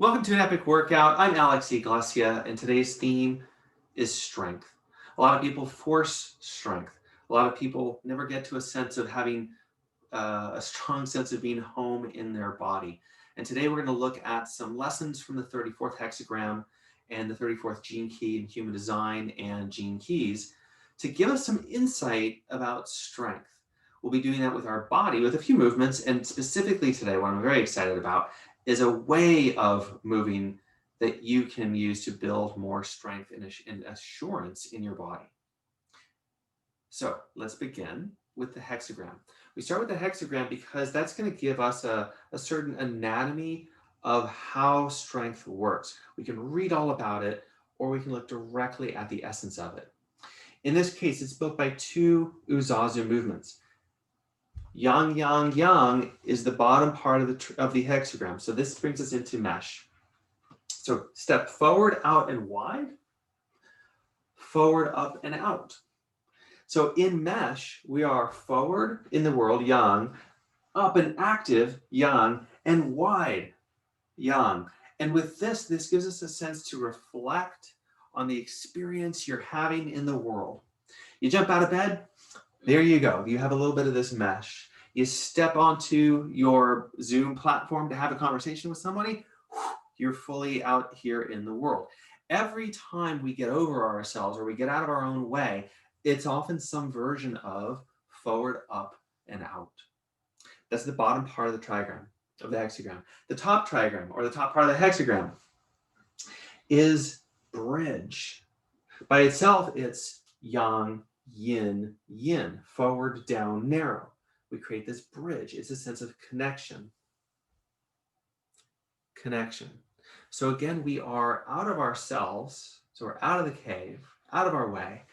Welcome to an epic workout. I'm Alex Iglesia, and today's theme is strength. A lot of people force strength. A lot of people never get to a sense of having a strong sense of being home in their body. And today we're going to look at some lessons from the 34th hexagram and the 34th gene key in human design and gene keys to give us some insight about strength. We'll be doing that with our body with a few movements, and specifically today, what I'm very excited about is a way of moving that you can use to build more strength and assurance in your body. So let's begin with the hexagram. We start with the hexagram because that's going to give us a certain anatomy of how strength works. We can read all about it, or we can look directly at the essence of it. In this case, it's built by two UZAZU movements. Yang, yang, yang is the bottom part of the hexagram. So this brings us into mesh. So step forward, out, and wide. Forward, up, and out. So in mesh, we are forward in the world, yang, up and active, yang, and wide, yang. And with this gives us a sense to reflect on the experience you're having in the world. You jump out of bed, there you go. You have a little bit of this mesh. You step onto your Zoom platform to have a conversation with somebody, you're fully out here in the world. Every time we get over ourselves or we get out of our own way, it's often some version of forward, up, and out. That's the bottom part of the trigram, of the hexagram. The top trigram, or the top part of the hexagram, is bridge. By itself, it's yang, yin, yin, forward, down, narrow. We create this bridge. It's a sense of connection. Connection. So again, we are out of ourselves. So we're out of the cave, out of our way.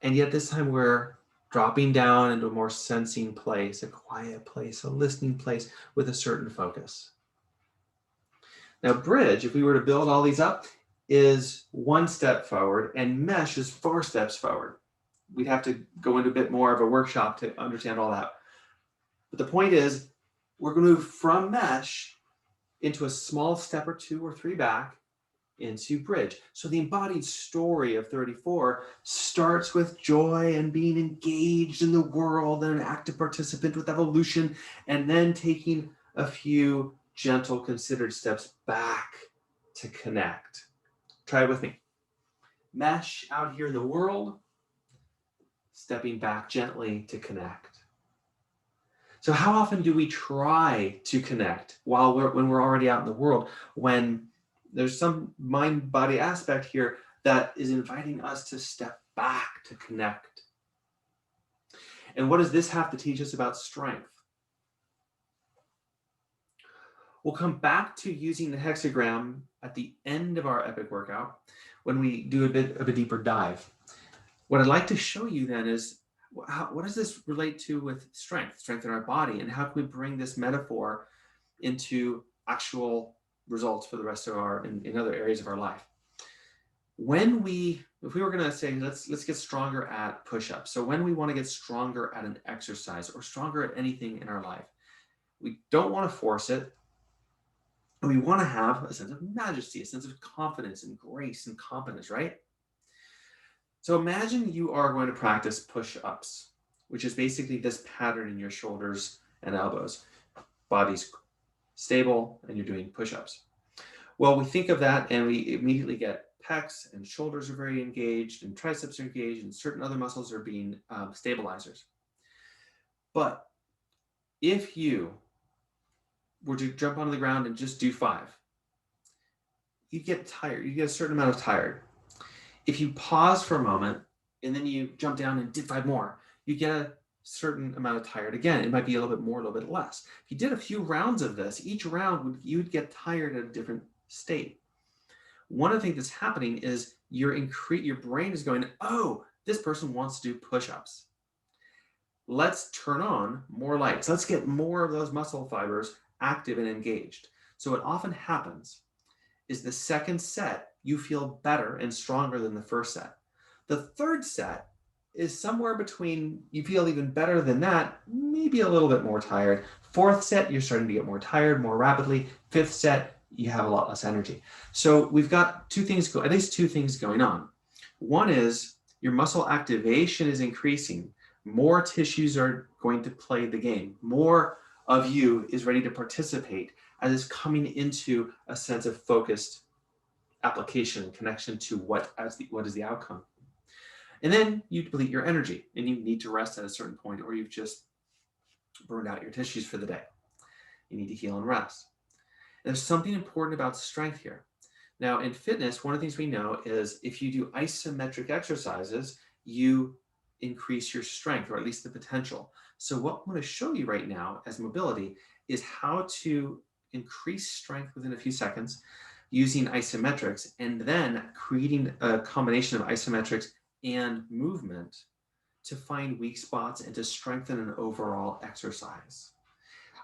And yet this time we're dropping down into a more sensing place, a quiet place, a listening place with a certain focus. Now bridge, if we were to build all these up, is one step forward, and mesh is 4 steps forward. We'd have to go into a bit more of a workshop to understand all that. But the point is, we're going to move from mesh into a small step or 2 or 3 back into bridge. So the embodied story of 34 starts with joy and being engaged in the world and an active participant with evolution, and then taking a few gentle, considered steps back to connect. Try it with me. Mesh out here in the world, stepping back gently to connect. So how often do we try to connect when we're already out in the world, when there's some mind-body aspect here that is inviting us to step back to connect? And what does this have to teach us about strength? We'll come back to using the hexagram at the end of our epic workout when we do a bit of a deeper dive. What I'd like to show you then is what does this relate to with strength in our body, and how can we bring this metaphor into actual results for the rest of in other areas of our life? If we were going to say, let's get stronger at push-ups. So when we want to get stronger at an exercise or stronger at anything in our life, we don't want to force it. And we want to have a sense of majesty, a sense of confidence and grace and competence, right? So imagine you are going to practice push-ups, which is basically this pattern in your shoulders and elbows. Body's stable and you're doing push-ups. Well, we think of that and we immediately get pecs, and shoulders are very engaged, and triceps are engaged, and certain other muscles are being stabilizers. But if you were to jump onto the ground and just do 5, you get tired. You get a certain amount of tired. If you pause for a moment and then you jump down and did 5 more, you get a certain amount of tired again. It might be a little bit more, a little bit less. If you did a few rounds of this, each round you'd get tired at a different state. One of the things that's happening is your brain is going, oh, this person wants to do push-ups. Let's turn on more lights. Let's get more of those muscle fibers active and engaged. So what often happens is the second set, you feel better and stronger than the first set. The third set is somewhere between, you feel even better than that, maybe a little bit more tired. Fourth set, you're starting to get more tired more rapidly. Fifth set, you have a lot less energy. So we've got at least two things going on. One is your muscle activation is increasing. More tissues are going to play the game. More of you is ready to participate as it's coming into a sense of focused application and connection to what is the outcome. And then you deplete your energy and you need to rest at a certain point, or you've just burned out your tissues for the day. You need to heal and rest. There's something important about strength here. Now, in fitness, one of the things we know is if you do isometric exercises, you increase your strength, or at least the potential. So what I'm going to show you right now as mobility is how to increase strength within a few seconds using isometrics, and then creating a combination of isometrics and movement to find weak spots and to strengthen an overall exercise.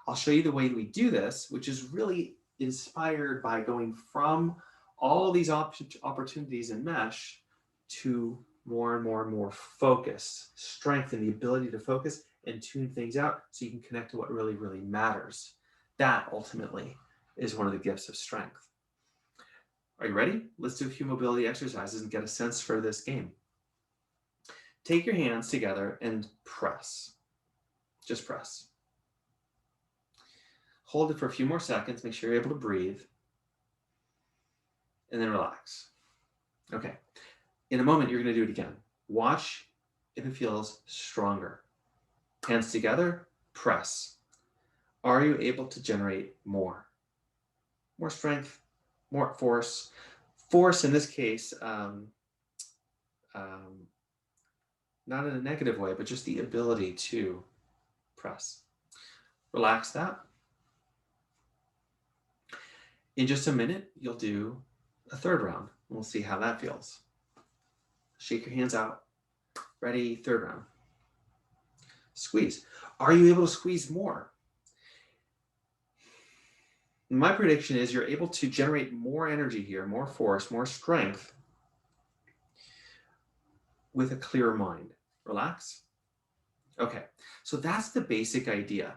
I'll show you the way we do this, which is really inspired by going from all these opportunities in mesh to more and more and more focus, strength, and the ability to focus and tune things out so you can connect to what really, really matters. That ultimately is one of the gifts of strength. Are you ready? Let's do a few mobility exercises and get a sense for this game. Take your hands together and press. Just press. Hold it for a few more seconds. Make sure you're able to breathe. And then relax. Okay. In a moment, you're going to do it again. Watch if it feels stronger. Hands together, press. Are you able to generate more? More strength, more force. Force in this case, not in a negative way, but just the ability to press. Relax that. In just a minute, you'll do a third round. We'll see how that feels. Shake your hands out. Ready, third round. Squeeze. Are you able to squeeze more? My prediction is you're able to generate more energy here, more force, more strength with a clearer mind. Relax. Okay, so that's the basic idea.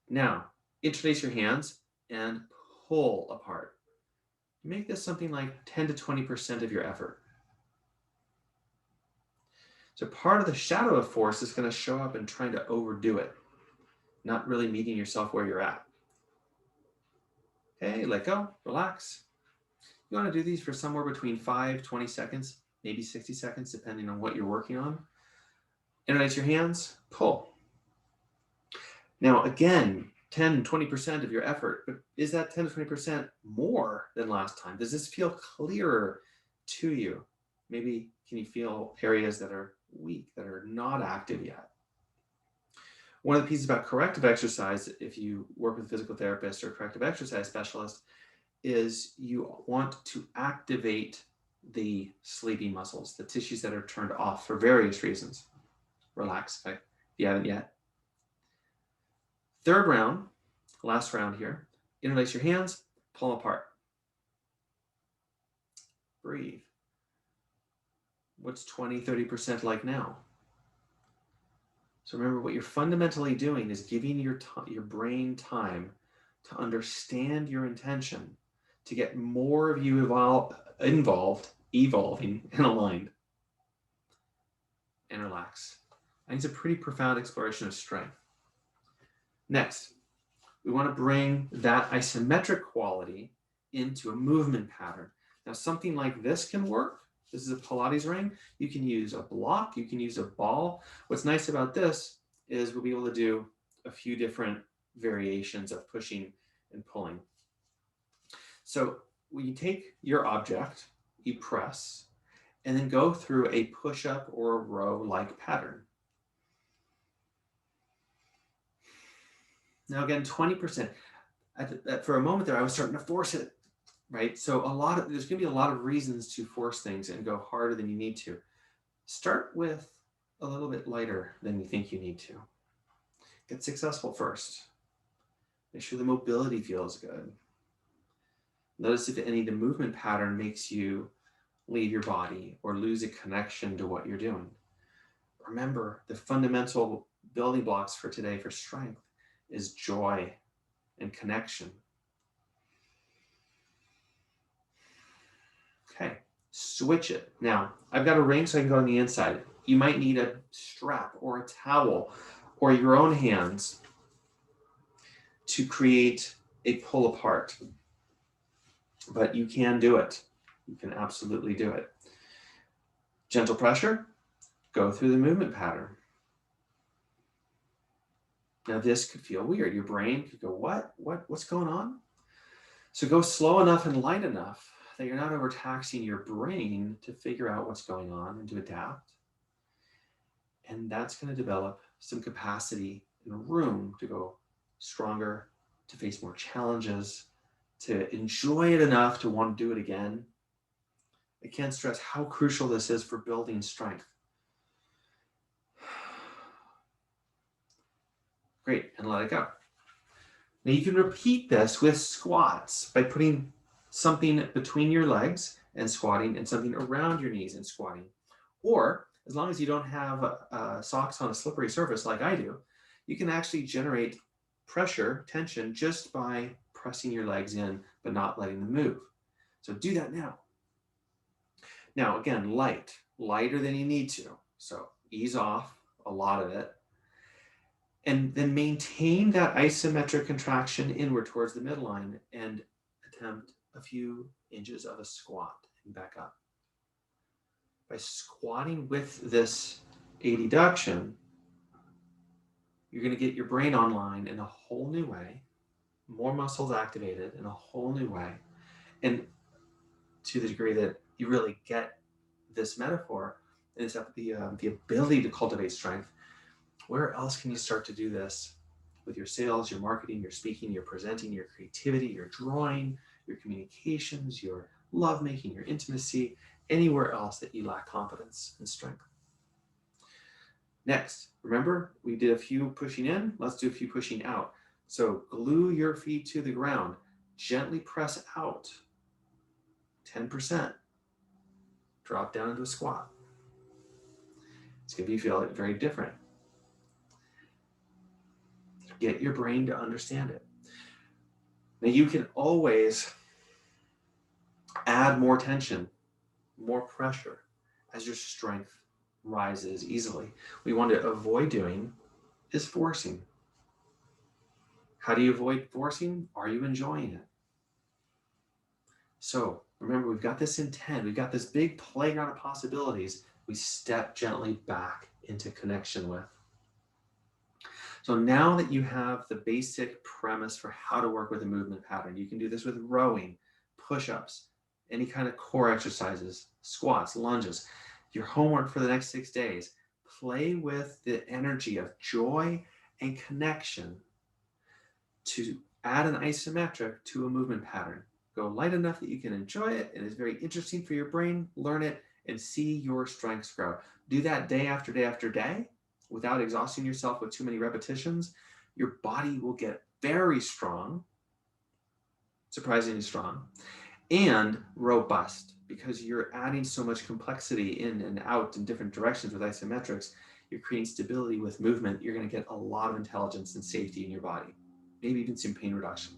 Now, interlace your hands and pull apart. Make this something like 10 to 20% of your effort. So part of the shadow of force is going to show up in trying to overdo it, not really meeting yourself where you're at. Okay, let go, relax. You want to do these for somewhere between 5, 20 seconds, maybe 60 seconds, depending on what you're working on. Interlace your hands, pull. Now, again, 10, 20% of your effort, but is that 10 to 20% more than last time? Does this feel clearer to you? Maybe can you feel areas that are weak, that are not active yet? One of the pieces about corrective exercise, if you work with a physical therapist or corrective exercise specialist, is you want to activate the sleepy muscles, the tissues that are turned off for various reasons. Relax if you haven't yet. Third round, last round here. Interlace your hands, pull them apart. Breathe. What's 20, 30% like now? So remember, what you're fundamentally doing is giving your brain time to understand your intention, to get more of you evolving, and aligned. And relax. I think it's a pretty profound exploration of strength. Next, we want to bring that isometric quality into a movement pattern. Now, something like this can work. This is a Pilates ring. You can use a block. You can use a ball. What's nice about this is we'll be able to do a few different variations of pushing and pulling. So when you take your object, you press, and then go through a push-up or a row-like pattern. Now again, 20%. For a moment there, I was starting to force it, right? So there's going to be a lot of reasons to force things and go harder than you need to. Start with a little bit lighter than you think you need to. Get successful first. Make sure the mobility feels good. Notice if any of the movement pattern makes you leave your body or lose a connection to what you're doing. Remember, the fundamental building blocks for today for strength is joy and connection. switch it. Now, I've got a ring so I can go on the inside. You might need a strap or a towel or your own hands to create a pull apart. But you can do it. You can absolutely do it. Gentle pressure, go through the movement pattern. Now this could feel weird. Your brain could go, what's going on? So go slow enough and light enough that you're not overtaxing your brain to figure out what's going on and to adapt. And that's going to develop some capacity and room to go stronger, to face more challenges, to enjoy it enough to want to do it again. I can't stress how crucial this is for building strength. Great, and let it go. Now you can repeat this with squats by putting something between your legs and squatting and something around your knees and squatting. Or as long as you don't have socks on a slippery surface like I do, you can actually generate pressure, tension, just by pressing your legs in but not letting them move. So do that now. Now again, lighter than you need to. So ease off a lot of it. And then maintain that isometric contraction inward towards the midline and attempt a few inches of a squat and back up. By squatting with this adduction, you're going to get your brain online in a whole new way, more muscles activated in a whole new way. And to the degree that you really get this metaphor, is the ability to cultivate strength. Where else can you start to do this with your sales, your marketing, your speaking, your presenting, your creativity, your drawing, your communications, your lovemaking, your intimacy, anywhere else that you lack confidence and strength? Next, remember, we did a few pushing in. Let's do a few pushing out. So glue your feet to the ground. Gently press out. 10%. Drop down into a squat. It's going to feel very different. Get your brain to understand it. Now you can always add more tension, more pressure as your strength rises easily. What we want to avoid doing is forcing. How do you avoid forcing? Are you enjoying it? So remember, we've got this intent, we've got this big playground of possibilities we step gently back into connection with. So now that you have the basic premise for how to work with a movement pattern, you can do this with rowing, push-ups, any kind of core exercises, squats, lunges. Your homework for the next 6 days, play with the energy of joy and connection to add an isometric to a movement pattern. Go light enough that you can enjoy it and it's very interesting for your brain, learn it, and see your strengths grow. Do that day after day after day without exhausting yourself with too many repetitions. Your body will get very strong, surprisingly strong, and robust because you're adding so much complexity in and out in different directions with isometrics. You're creating stability with movement. You're going to get a lot of intelligence and safety in your body, maybe even some pain reduction.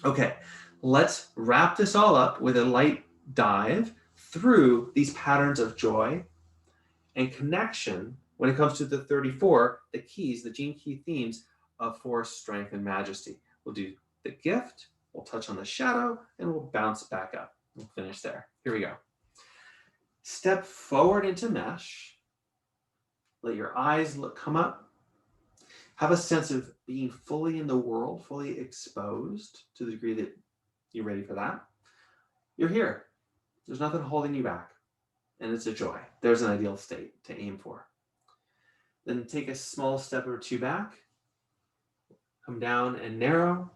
Okay, let's wrap this all up with a light dive through these patterns of joy and connection when it comes to the 34, the keys, the gene key themes of force, strength, and majesty. We'll do the gift, we'll touch on the shadow, and we'll bounce back up. We'll finish there. Here we go. Step forward into mesh. Let your eyes come up. Have a sense of being fully in the world, fully exposed to the degree that you're ready for that. You're here. There's nothing holding you back. And it's a joy. There's an ideal state to aim for. Then take a small step or two back. Come down and narrow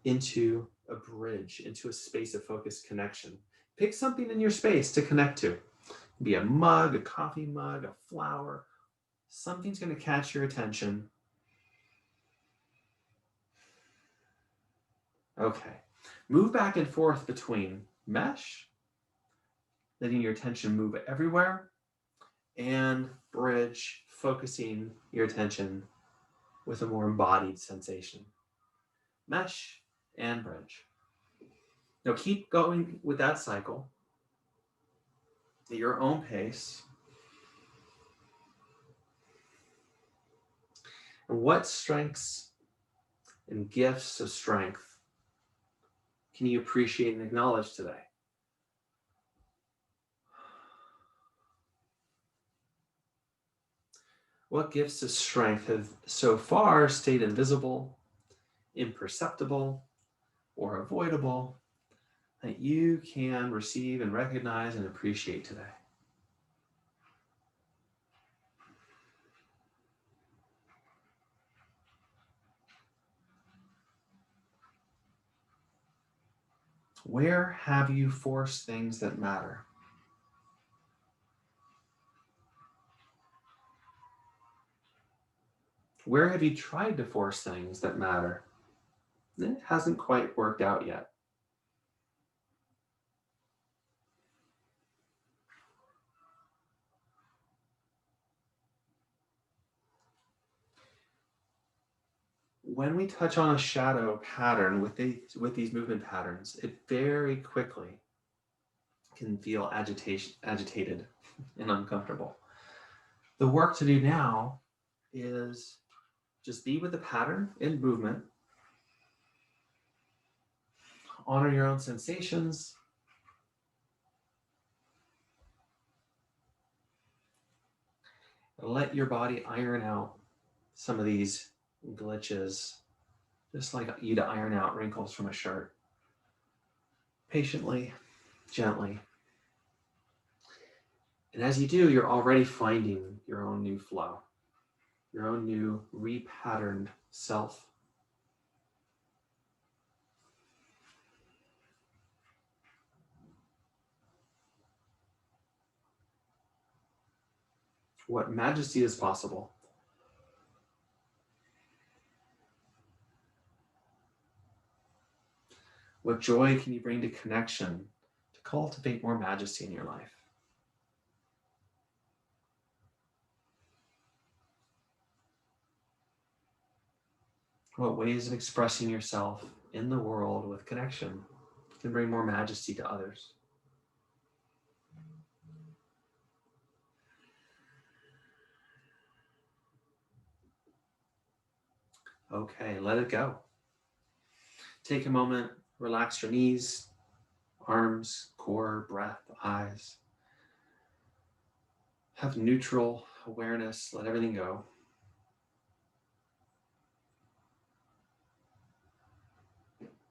into a bridge, into a space of focused connection. Pick something in your space to connect to. Be a mug, a coffee mug, a flower. Something's going to catch your attention. Okay. Move back and forth between mesh, letting your attention move everywhere, and bridge, focusing your attention with a more embodied sensation. Mesh and bridge. Now keep going with that cycle. at your own pace. And what strengths and gifts of strength can you appreciate and acknowledge today? What gifts of strength have so far stayed invisible, imperceptible, or avoidable that you can receive and recognize and appreciate today? Where have you forced things that matter? Where have you tried to force things that matter? It hasn't quite worked out yet. When we touch on a shadow pattern with these movement patterns, it very quickly can feel agitated and uncomfortable. The work to do now is just be with the pattern in movement, honor your own sensations, and let your body iron out some of these glitches, just like you'd iron out wrinkles from a shirt. Patiently, gently. And as you do, you're already finding your own new flow, your own new repatterned self. What majesty is possible. What joy can you bring to connection to cultivate more majesty in your life? What ways of expressing yourself in the world with connection can bring more majesty to others? Okay, let it go. Take a moment, relax your knees, arms, core, breath, eyes. Have neutral awareness, let everything go.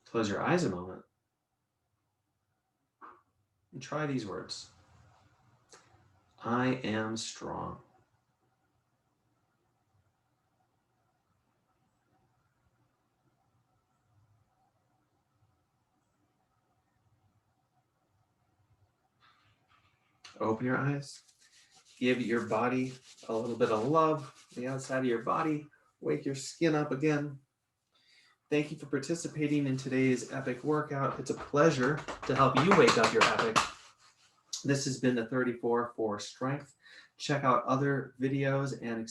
Close your eyes a moment and try these words. I am strong. Open your eyes. Give your body a little bit of love, the outside of your body. Wake your skin up again. Thank you for participating in today's epic workout. It's a pleasure to help you wake up your epic. This has been the 34 for Strength. Check out other videos and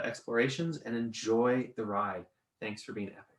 explorations and enjoy the ride. Thanks for being epic.